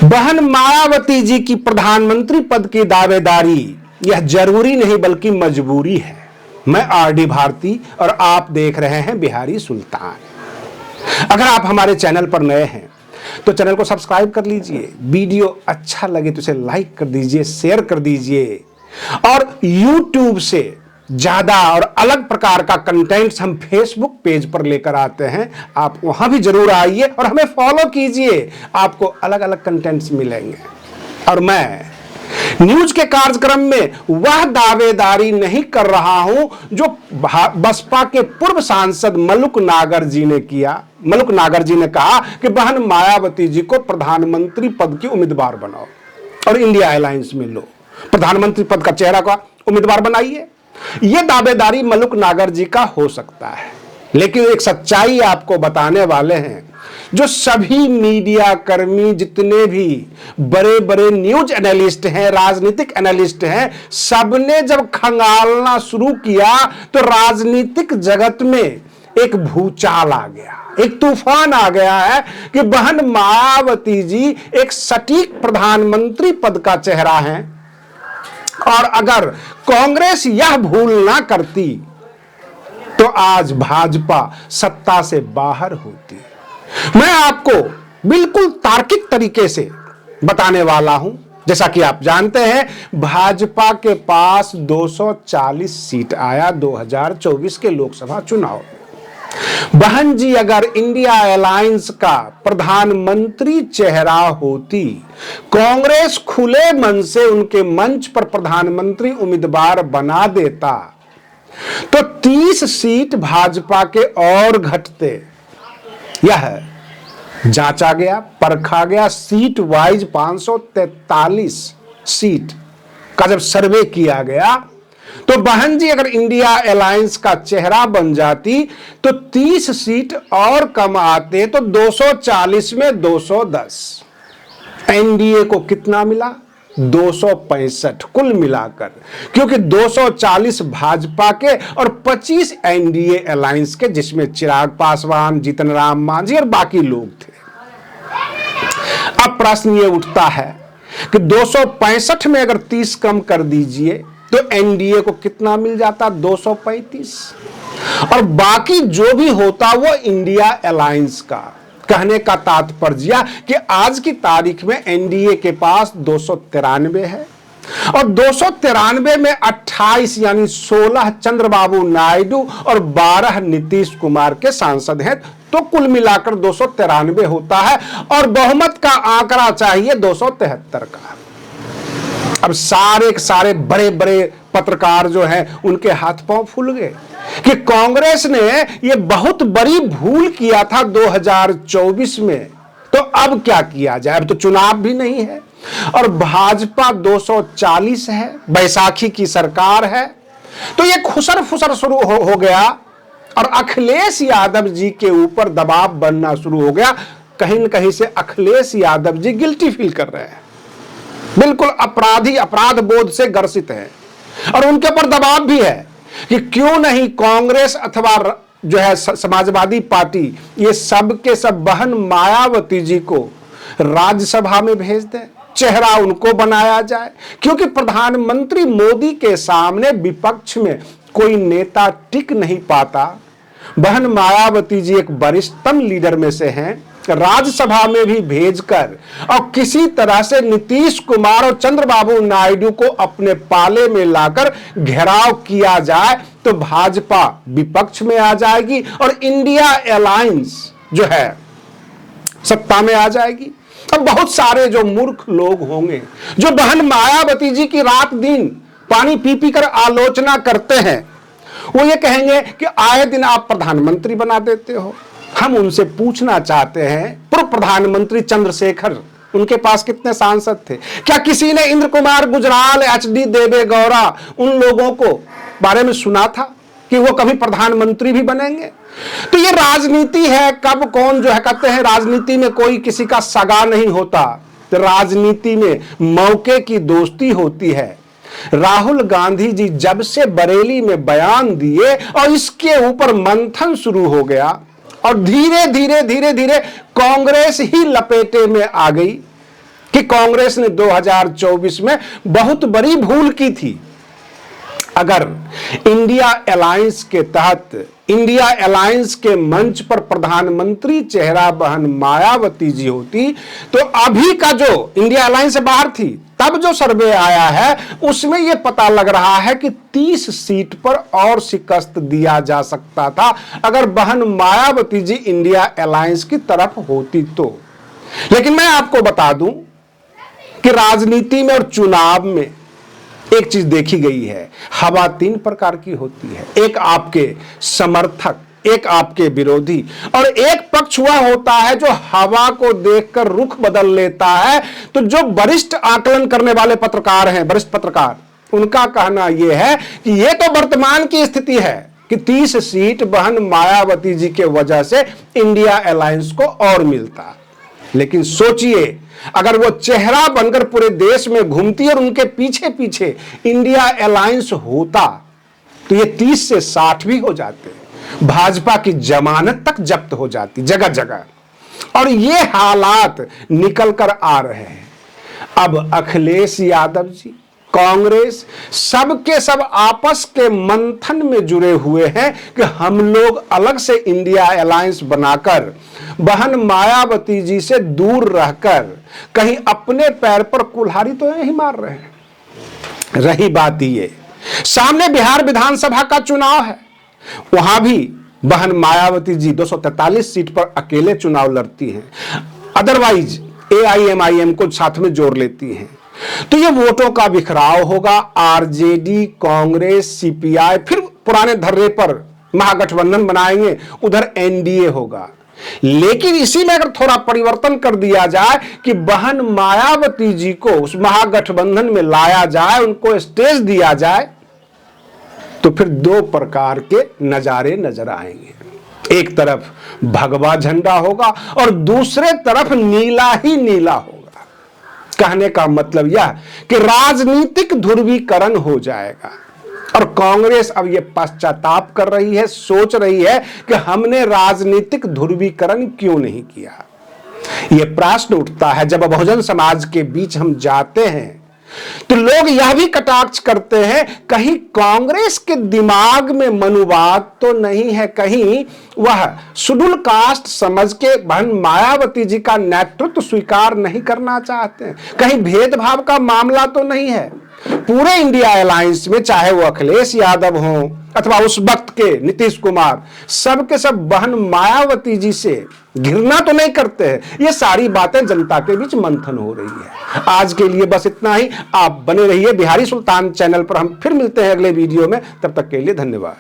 बहन मायावती जी की प्रधानमंत्री पद की दावेदारी यह जरूरी नहीं बल्कि मजबूरी है। मैं आरडी भारती और आप देख रहे हैं बिहारी सुल्तान। अगर आप हमारे चैनल पर नए हैं तो चैनल को सब्सक्राइब कर लीजिए, वीडियो अच्छा लगे तो इसे लाइक कर दीजिए, शेयर कर दीजिए और YouTube से ज्यादा और अलग प्रकार का कंटेंट्स हम फेसबुक पेज पर लेकर आते हैं। आप वहां भी जरूर आइए और हमें फॉलो कीजिए, आपको अलग अलग कंटेंट्स मिलेंगे। और मैं न्यूज के कार्यक्रम में वह दावेदारी नहीं कर रहा हूं जो बसपा के पूर्व सांसद मलुक नागर जी ने किया। मलुक नागर जी ने कहा कि बहन मायावती जी को प्रधानमंत्री पद की उम्मीदवार बनाओ और इंडिया अलायंस में लो, प्रधानमंत्री पद का चेहरा का उम्मीदवार बनाइए। यह दावेदारी मलुक नागर जी का हो सकता है, लेकिन एक सच्चाई आपको बताने वाले हैं। जो सभी मीडिया कर्मी, जितने भी बड़े बड़े न्यूज एनालिस्ट हैं, राजनीतिक एनालिस्ट हैं, सबने जब खंगालना शुरू किया तो राजनीतिक जगत में एक भूचाल आ गया, एक तूफान आ गया है कि बहन मायावती जी एक सटीक प्रधानमंत्री पद का चेहरा है और अगर कांग्रेस यह भूल ना करती तो आज भाजपा सत्ता से बाहर होती। मैं आपको बिल्कुल तार्किक तरीके से बताने वाला हूं। जैसा कि आप जानते हैं, भाजपा के पास 240 सीट आया 2024 के लोकसभा चुनाव में। बहन जी अगर इंडिया अलायंस का प्रधानमंत्री चेहरा होती, कांग्रेस खुले मन से उनके मंच पर प्रधानमंत्री उम्मीदवार बना देता तो 30 सीट भाजपा के और घटते। यह जांचा गया, परखा गया, सीट वाइज 543 सीट का जब सर्वे किया गया तो बहन जी अगर इंडिया अलायंस का चेहरा बन जाती तो 30 सीट और कम आते तो 240 में 210। एनडीए को कितना मिला? 265 कुल मिलाकर, क्योंकि 240 भाजपा के और 25 एनडीए अलायंस के, जिसमें चिराग पासवान, जीतन राम मांझी और बाकी लोग थे। अब प्रश्न ये उठता है कि 265 में अगर 30 कम कर दीजिए तो एनडीए को कितना मिल जाता? 235। और बाकी जो भी होता वो इंडिया अलायंस का। कहने का तात्पर्य कि आज की तारीख में एनडीए के पास 293 है और 293 में 28 यानी 16 चंद्रबाबू नायडू और 12 नीतीश कुमार के सांसद हैं, तो कुल मिलाकर 293 होता है और बहुमत का आंकड़ा चाहिए 273 का। अब सारे बड़े बड़े पत्रकार जो हैं उनके हाथ पांव फूल गए कि कांग्रेस ने ये बहुत बड़ी भूल किया था 2024 में, तो अब क्या किया जाए? अब तो चुनाव भी नहीं है और भाजपा 240 है, बैसाखी की सरकार है, तो ये खुसर फुसर शुरू हो गया और अखिलेश यादव जी के ऊपर दबाव बनना शुरू हो गया। कहीं न कहीं से अखिलेश यादव जी गिल्टी फील कर रहे हैं, बिल्कुल अपराधी, अपराध बोध से ग्रसित है और उनके ऊपर दबाव भी है कि क्यों नहीं कांग्रेस अथवा जो है समाजवादी पार्टी, ये सब के सब बहन मायावती जी को राज्यसभा में भेज दें, चेहरा उनको बनाया जाए, क्योंकि प्रधानमंत्री मोदी के सामने विपक्ष में कोई नेता टिक नहीं पाता। बहन मायावती जी एक वरिष्ठतम लीडर में से हैं, राज्यसभा में भी भेजकर और किसी तरह से नीतीश कुमार और चंद्रबाबू नायडू को अपने पाले में लाकर घेराव किया जाए तो भाजपा विपक्ष में आ जाएगी और इंडिया अलायंस जो है सत्ता में आ जाएगी। अब बहुत सारे जो मूर्ख लोग होंगे जो बहन मायावती जी की रात दिन पानी पी पी कर आलोचना करते हैं, वो ये कहेंगे कि आए दिन आप प्रधानमंत्री बना देते हो। हम उनसे पूछना चाहते हैं, पूर्व प्रधानमंत्री चंद्रशेखर, उनके पास कितने सांसद थे? क्या किसी ने इंद्र कुमार गुजराल, एचडी देवे गौड़ा, उन लोगों को बारे में सुना था कि वो कभी प्रधानमंत्री भी बनेंगे? तो ये राजनीति है, कब कौन जो है, कहते हैं राजनीति में कोई किसी का सगा नहीं होता, तो राजनीति में मौके की दोस्ती होती है। राहुल गांधी जी जब से बरेली में बयान दिए और इसके ऊपर मंथन शुरू हो गया और धीरे धीरे कांग्रेस ही लपेटे में आ गई कि कांग्रेस ने 2024 में बहुत बड़ी भूल की थी। अगर इंडिया अलायंस के तहत, इंडिया अलायंस के मंच पर प्रधानमंत्री चेहरा बहन मायावती जी होती तो अभी का जो इंडिया अलायंस से बाहर थी, तब जो सर्वे आया है उसमें यह पता लग रहा है कि 30 सीट पर और शिकस्त दिया जा सकता था अगर बहन मायावती जी इंडिया अलायंस की तरफ होती तो। लेकिन मैं आपको बता दूं कि राजनीति में और चुनाव में एक चीज देखी गई है, हवा 3 प्रकार की होती है। एक आपके समर्थक, एक आपके विरोधी, और एक पक्ष हुआ होता है जो हवा को देखकर रुख बदल लेता है। तो जो वरिष्ठ आकलन करने वाले पत्रकार हैं, वरिष्ठ पत्रकार, उनका कहना यह है कि यह तो वर्तमान की स्थिति है कि 30 सीट बहन मायावती जी के वजह से इंडिया अलायंस को और मिलता। लेकिन सोचिए, अगर वो चेहरा बनकर पूरे देश में घूमती और उनके पीछे पीछे इंडिया अलायंस होता तो ये 30 से 60 भी हो जाते, भाजपा की जमानत तक जब्त हो जाती जगह जगह। और ये हालात निकल कर आ रहे हैं। अब अखिलेश यादव जी, कांग्रेस, सबके सब आपस के मंथन में जुड़े हुए हैं कि हम लोग अलग से इंडिया अलायंस बनाकर बहन मायावती जी से दूर रहकर कहीं अपने पैर पर कुल्हाड़ी तो नहीं मार रहे हैं। रही बात ये, सामने बिहार विधानसभा का चुनाव है, वहां भी बहन मायावती जी 243 सीट पर अकेले चुनाव लड़ती हैं, अदरवाइज AIMIM को साथ में जोड़ लेती हैं। तो ये वोटों का बिखराव होगा। आरजेडी, कांग्रेस, CPI फिर पुराने धर्रे पर महागठबंधन बनाएंगे, उधर NDA होगा। लेकिन इसी में अगर थोड़ा परिवर्तन कर दिया जाए कि बहन मायावती जी को उस महागठबंधन में लाया जाए, उनको स्टेज दिया जाए, तो फिर 2 प्रकार के नजारे नजर आएंगे। एक तरफ भगवा झंडा होगा और दूसरे तरफ नीला ही नीला होगा। कहने का मतलब यह कि राजनीतिक ध्रुवीकरण हो जाएगा। और कांग्रेस अब यह पश्चाताप कर रही है, सोच रही है कि हमने राजनीतिक ध्रुवीकरण क्यों नहीं किया। यह प्रश्न उठता है जब बहुजन समाज के बीच हम जाते हैं तो लोग यह भी कटाक्ष करते हैं, कहीं कांग्रेस के दिमाग में मनुवाद तो नहीं है, कहीं वह शेड्यूल कास्ट समझ के बहन मायावती जी का नेतृत्व स्वीकार नहीं करना चाहते हैं, कहीं भेदभाव का मामला तो नहीं है। पूरे इंडिया अलायंस में चाहे वो अखिलेश यादव हो अथवा उस वक्त के नीतीश कुमार, सबके सब बहन मायावती जी से घृणा तो नहीं करते हैं। ये सारी बातें जनता के बीच मंथन हो रही है। आज के लिए बस इतना ही। आप बने रहिए बिहारी सुल्तान चैनल पर। हम फिर मिलते हैं अगले वीडियो में, तब तक के लिए धन्यवाद।